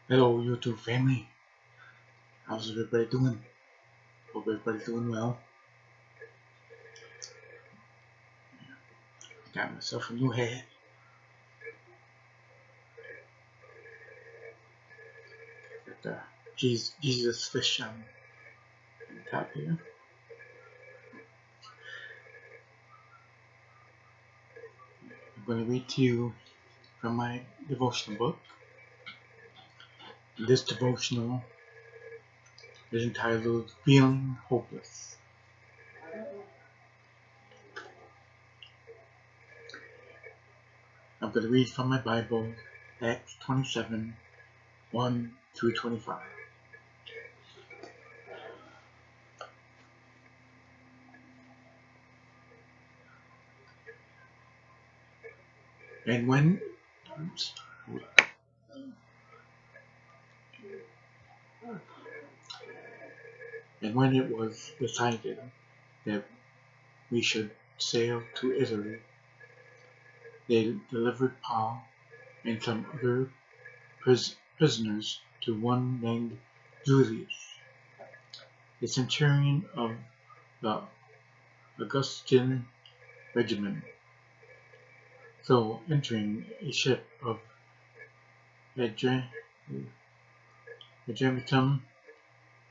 Hello YouTube family, how's everybody doing? Hope everybody's doing well. Got myself a new hat. Got the Jesus fish on the top here. I'm going to read to you from my devotional book. This devotional is entitled Feeling Hopeless. I'm going to read from my Bible, Acts 27, 1 through 25. And when it was decided that we should sail to Italy, they delivered Paul and some other prisoners to one named Julius, a centurion of the Augustan regiment. So, entering a ship of Adramyttum,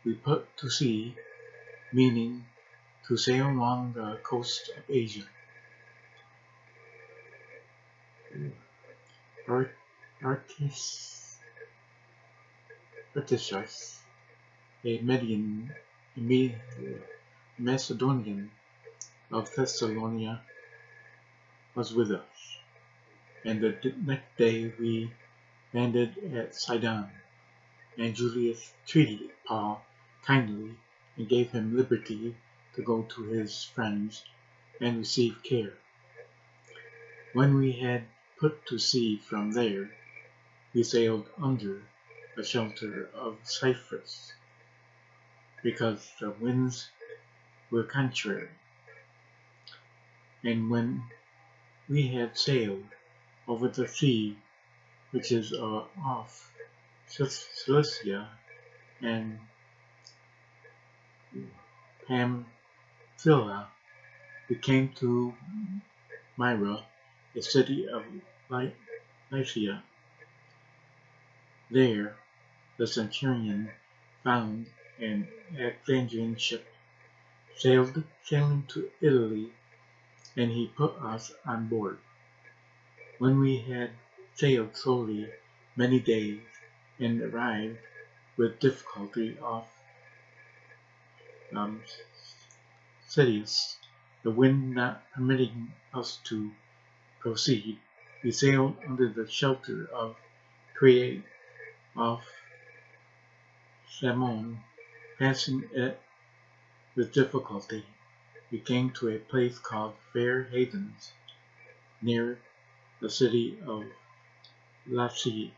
we put to sea, meaning to sail along the coast of Asia. Artisius, a Macedonian of Thessalonica, was with us, and the next day we landed at Sidon, and Julius treated Paul kindly and gave him liberty to go to his friends and receive care. When we had put to sea from there, we sailed under the shelter of Cyprus, because the winds were contrary. And when we had sailed over the sea which is off Cilicia and Pamphylia, we came to Myra, a city of Lycia. There the centurion found an Alexandrian ship sailing to Italy, and he put us on board. When we had sailed slowly many days and arrived with difficulty off Citius, the wind not permitting us to proceed, we sailed under the shelter of Crete off Samon. Passing it with difficulty, we came to a place called Fair Havens, near the city of Lasea.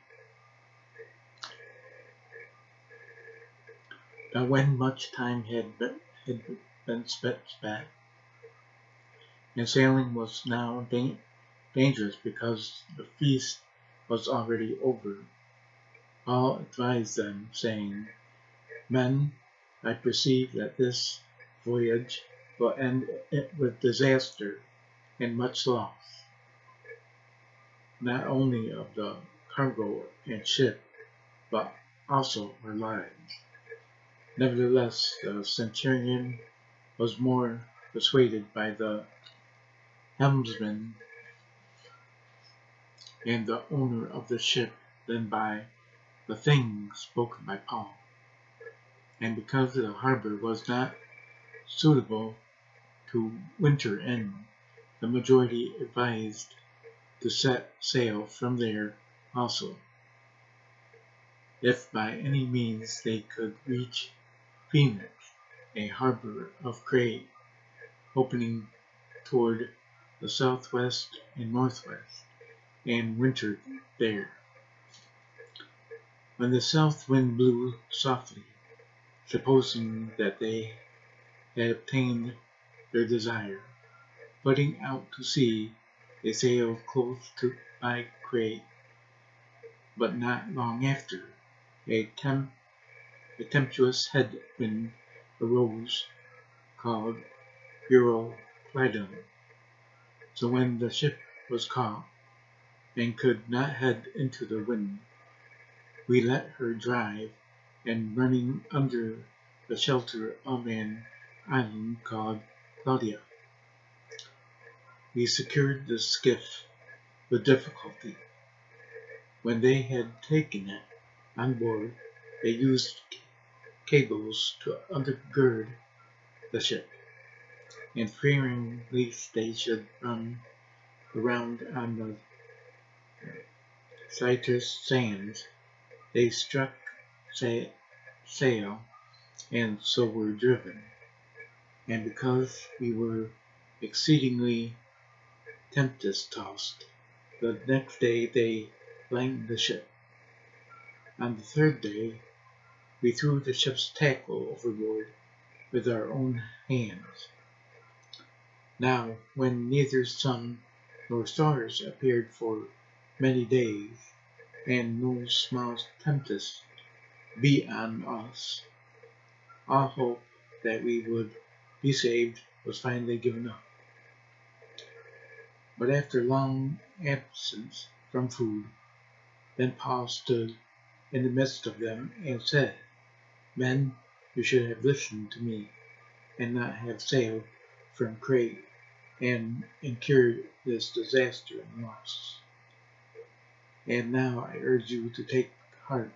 Now when much time had been spent back, and sailing was now dangerous because the feast was already over, Paul advised them, saying, "Men, I perceive that this voyage will end with disaster and much loss, not only of the cargo and ship, but also our lives." Nevertheless, the centurion was more persuaded by the helmsman and the owner of the ship than by the things spoken by Paul. And because the harbor was not suitable to winter in, the majority advised to set sail from there also, if by any means they could reach Phoenix, a harbor of Crete, opening toward the southwest and northwest, and wintered there. When the south wind blew softly, supposing that they had obtained their desire, putting out to sea, they sailed close by Crete. But not long after, a tempestuous headwind arose called Euroclydon. So when the ship was caught and could not head into the wind, we let her drive, and running under the shelter of an island called Claudia, we secured the skiff with difficulty. When they had taken it on board, they used cables to undergird the ship, and fearing lest they should run around on the citrus sands, they struck sail, and so were driven. And because we were exceedingly tempest-tossed, the next day they lightened the ship. On the third day, we threw the ship's tackle overboard with our own hands. Now, when neither sun nor stars appeared for many days, and no small tempest beat on us, all hope that we would be saved was finally given up. But after long absence from food, then Paul stood in the midst of them and said, Men, you should have listened to me, and not have sailed from Crete and incurred this disaster and loss. And now I urge you to take heart,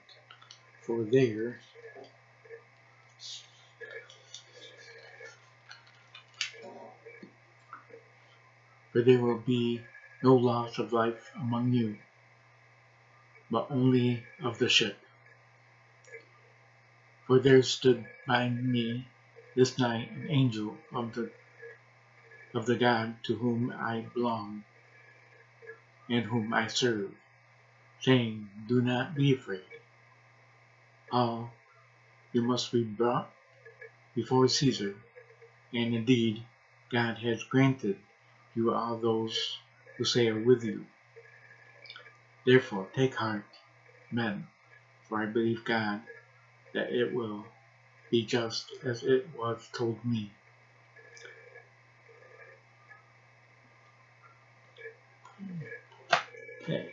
for there will be no loss of life among you, but only of the ship. For there stood by me this night an angel of the God to whom I belong and whom I serve, saying, Do not be afraid. Paul, you must be brought before Caesar, and indeed God has granted you all those who sail with you. Therefore take heart, men, for I believe God that it will be just as it was told me. Okay,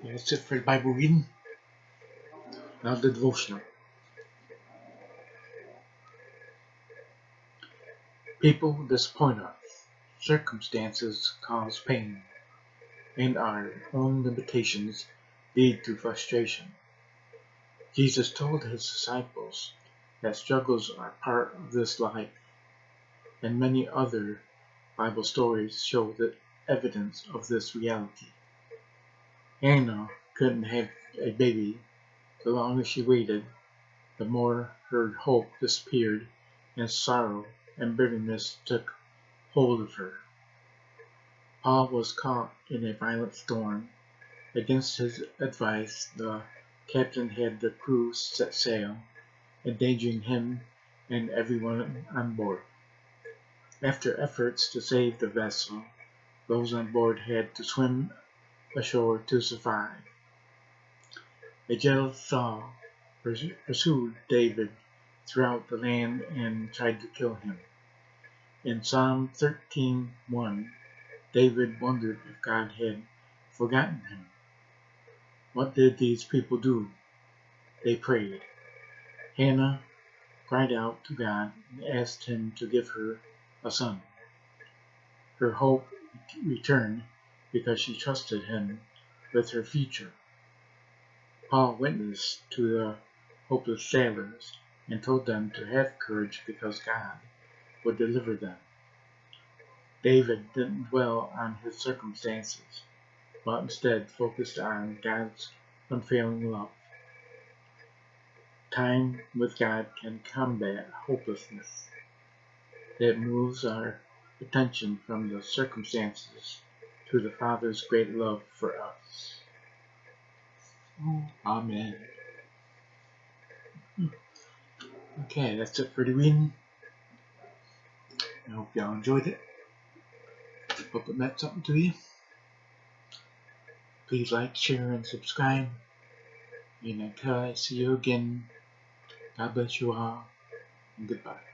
that's it for the Bible reading. Now the devotional. People disappoint us, circumstances cause pain, and our own limitations lead to frustration. Jesus told his disciples that struggles are part of this life, and many other Bible stories show the evidence of this reality. Hannah couldn't have a baby. The longer she waited, the more her hope disappeared, and sorrow and bitterness took hold of her. Paul was caught in a violent storm. Against his advice, the captain had the crew set sail, endangering him and everyone on board. After efforts to save the vessel, those on board had to swim ashore to survive. A jealous Saul pursued David throughout the land and tried to kill him. In Psalm 13:1, David wondered if God had forgotten him. What did these people do? They prayed. Hannah cried out to God and asked him to give her a son. Her hope returned because she trusted him with her future. Paul witnessed to the hopeless sailors and told them to have courage because God would deliver them. David didn't dwell on his circumstances, but instead focused on God's unfailing love. Time with God can combat hopelessness. It moves our attention from the circumstances to the Father's great love for us. Amen. Okay, that's it for the reading. I hope y'all enjoyed it. Hope it meant something to you. Please like, share, and subscribe. And until I see you again, God bless you all, and goodbye.